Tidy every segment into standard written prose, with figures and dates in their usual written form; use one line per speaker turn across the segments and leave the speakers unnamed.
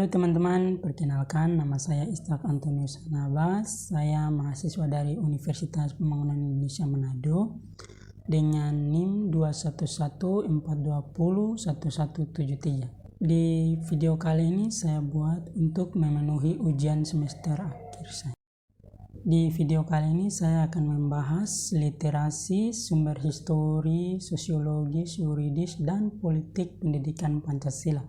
Halo teman-teman, perkenalkan nama saya Ishak Antonius Anabas. Saya mahasiswa dari Universitas Pembangunan Indonesia Manado dengan NIM 211420173. Di video kali ini saya buat untuk memenuhi ujian semester akhir saya. Di video kali ini saya akan membahas literasi, sumber histori, sosiologis, yuridis, dan politik pendidikan Pancasila.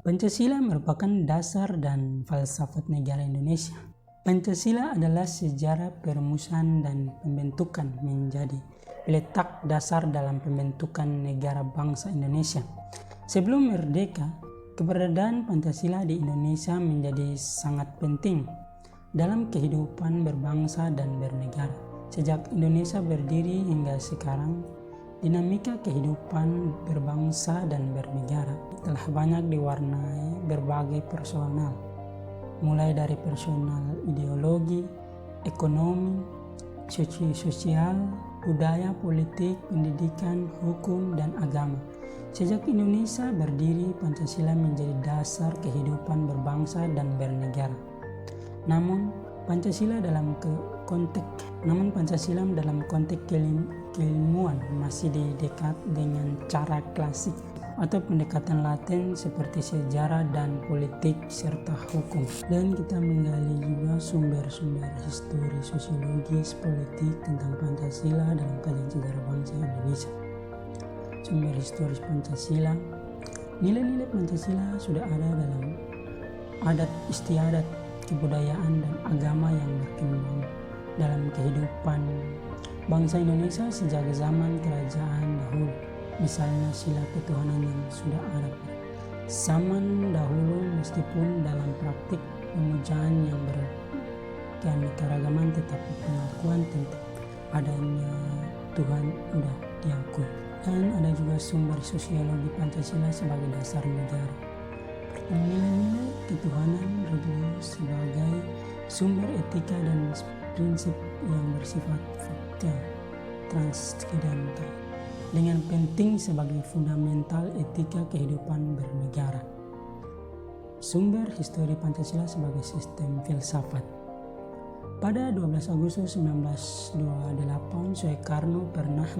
Pancasila merupakan dasar dan falsafat negara Indonesia. Pancasila adalah sejarah perumusan dan pembentukan menjadi letak dasar dalam pembentukan negara bangsa Indonesia. Sebelum merdeka, keberadaan Pancasila di Indonesia menjadi sangat penting dalam kehidupan berbangsa dan bernegara. Sejak Indonesia berdiri hingga sekarang, dinamika kehidupan berbangsa dan bernegara telah banyak diwarnai berbagai personal, mulai dari personal ideologi, ekonomi, sosial, budaya, politik, pendidikan, hukum, dan agama. Sejak Indonesia berdiri, Pancasila menjadi dasar kehidupan berbangsa dan bernegara. Namun Pancasila dalam konteks keilmuan masih didekat dengan cara klasik atau pendekatan laten seperti sejarah dan politik serta hukum. Dan kita menggali juga sumber-sumber histori, sosiologis, politik tentang Pancasila dalam kajian sejarah bangsa Indonesia. Sumber historis Pancasila, nilai-nilai Pancasila sudah ada dalam adat istiadat, kebudayaan, dan agama yang berkembang dalam kehidupan bangsa Indonesia sejak zaman kerajaan dahulu. Misalnya sila ketuhanan yang sudah ada zaman dahulu, meskipun dalam praktik pemujaan yang berkeanekaragaman, tetapi pengakuan tentang adanya Tuhan sudah diakui. Dan ada juga sumber sosiologi Pancasila sebagai dasar negara. Nilai-nilai ketuhanan religius sebagai sumber etika dan prinsip yang bersifat fakta transcendental dengan penting sebagai fundamental etika kehidupan bernegara. Sumber histori Pancasila sebagai sistem filsafat. Pada 12 Agustus 1928, Soekarno pernah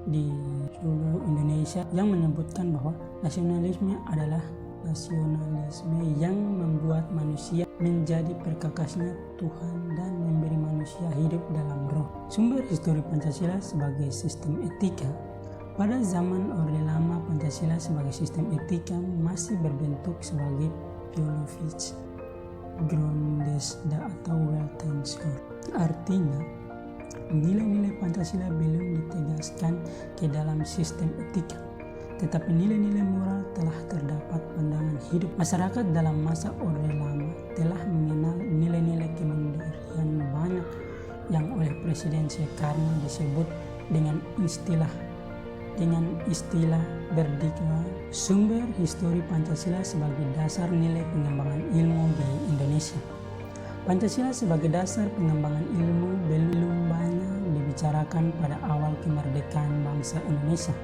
di seluruh Indonesia yang menyebutkan bahwa nasionalisme adalah nasionalisme yang membuat manusia menjadi perkakasnya Tuhan dan memberi manusia hidup dalam roh. Sumber histori Pancasila sebagai sistem etika. Pada zaman Orde Lama, Pancasila sebagai sistem etika masih berbentuk sebagai Philosophische Grundrede atau Weltanschauung. Artinya, nilai-nilai Pancasila belum ditegaskan ke dalam sistem etika, tetapi nilai-nilai moral telah terdapat pandangan hidup. Masyarakat dalam masa Orde Lama telah mengenal nilai-nilai kemandirian banyak yang oleh Presiden Soekarno disebut dengan istilah berdiklat. Sumber histori Pancasila sebagai dasar nilai pengembangan ilmu di Indonesia. Pancasila sebagai dasar pengembangan ilmu belum banyak dibicarakan pada awal kemerdekaan bangsa Indonesia.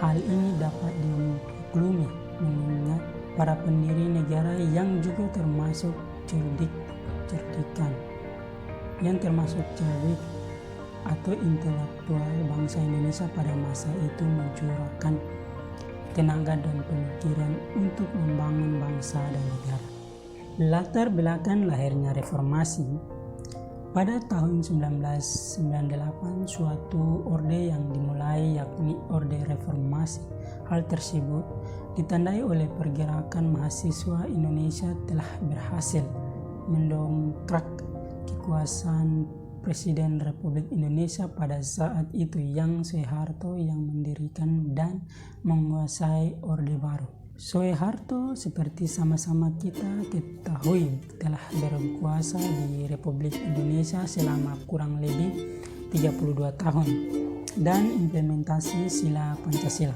Hal ini dapat dimaklumi mengingat para pendiri negara yang juga termasuk cerdik atau intelektual bangsa Indonesia pada masa itu mencurahkan tenaga dan pemikiran untuk membangun bangsa dan negara. Latar belakang lahirnya reformasi. Pada tahun 1998, suatu orde yang dimulai yakni Orde Reformasi. Hal tersebut ditandai oleh pergerakan mahasiswa Indonesia telah berhasil mendongkrak kekuasaan Presiden Republik Indonesia pada saat itu yang Soeharto yang mendirikan dan menguasai Orde Baru. Soeharto seperti sama-sama kita ketahui telah berkuasa di Republik Indonesia selama kurang lebih 32 tahun dan implementasi sila Pancasila.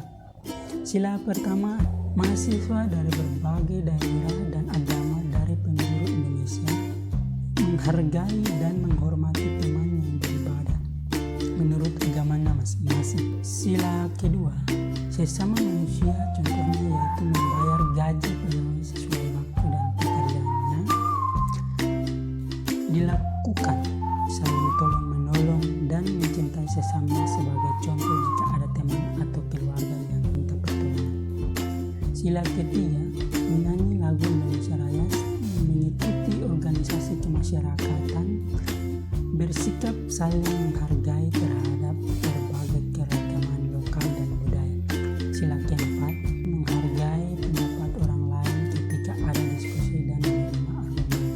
Sila pertama, mahasiswa dari berbagai daerah dan agama dari penjuru Indonesia menghargai dan menghormati teman yang beribadah menurut agamanya masing-masing. Sila kedua, Sesama manusia contohnya yaitu membayar gaji pegawai sesuai waktu dan pekerjaannya, dilakukan saling tolong-menolong dan mencintai sesama sebagai contoh jika ada teman atau keluarga yang minta pertolongan. Sila ketiga, menyanyi lagu Indonesia Raya, mengikuti organisasi kemasyarakatan, bersikap saling menghargai terhadap berbagai keragaman lokal dan budaya. Sila keempat, menghargai pendapat orang lain ketika ada diskusi dan menerima argumen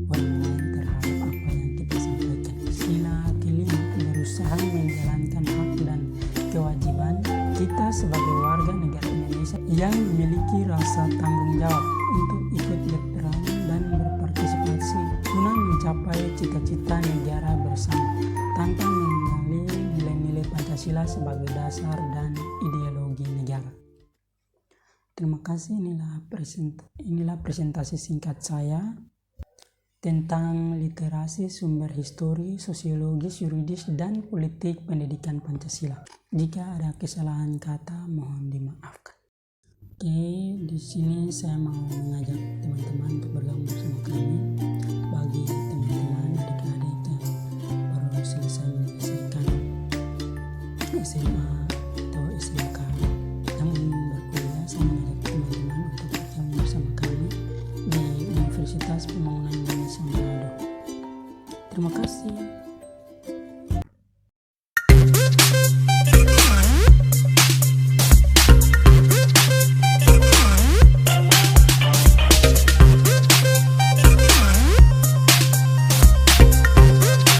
orang lain terhadap apa yang kita sampaikan. Sila kelima, berusaha menjalankan hak dan kewajiban kita sebagai warga negara Indonesia yang memiliki rasa tanggung jawab untuk ikut berperan dan berpartisipasi guna mencapai cita-cita negara bersama tanpa mengenali nilai-nilai Pancasila sebagai dasar dan ideologi negara. Terima kasih, inilah presentasi singkat saya tentang literasi, sumber histori, sosiologis, yuridis, dan politik pendidikan Pancasila. Jika ada kesalahan kata, mohon dimaafkan. Oke, di sini saya mau mengajak teman-teman untuk bergabung bersama kami. Bagi teman-teman adik-adik yang baru selesai menyelesaikan SMA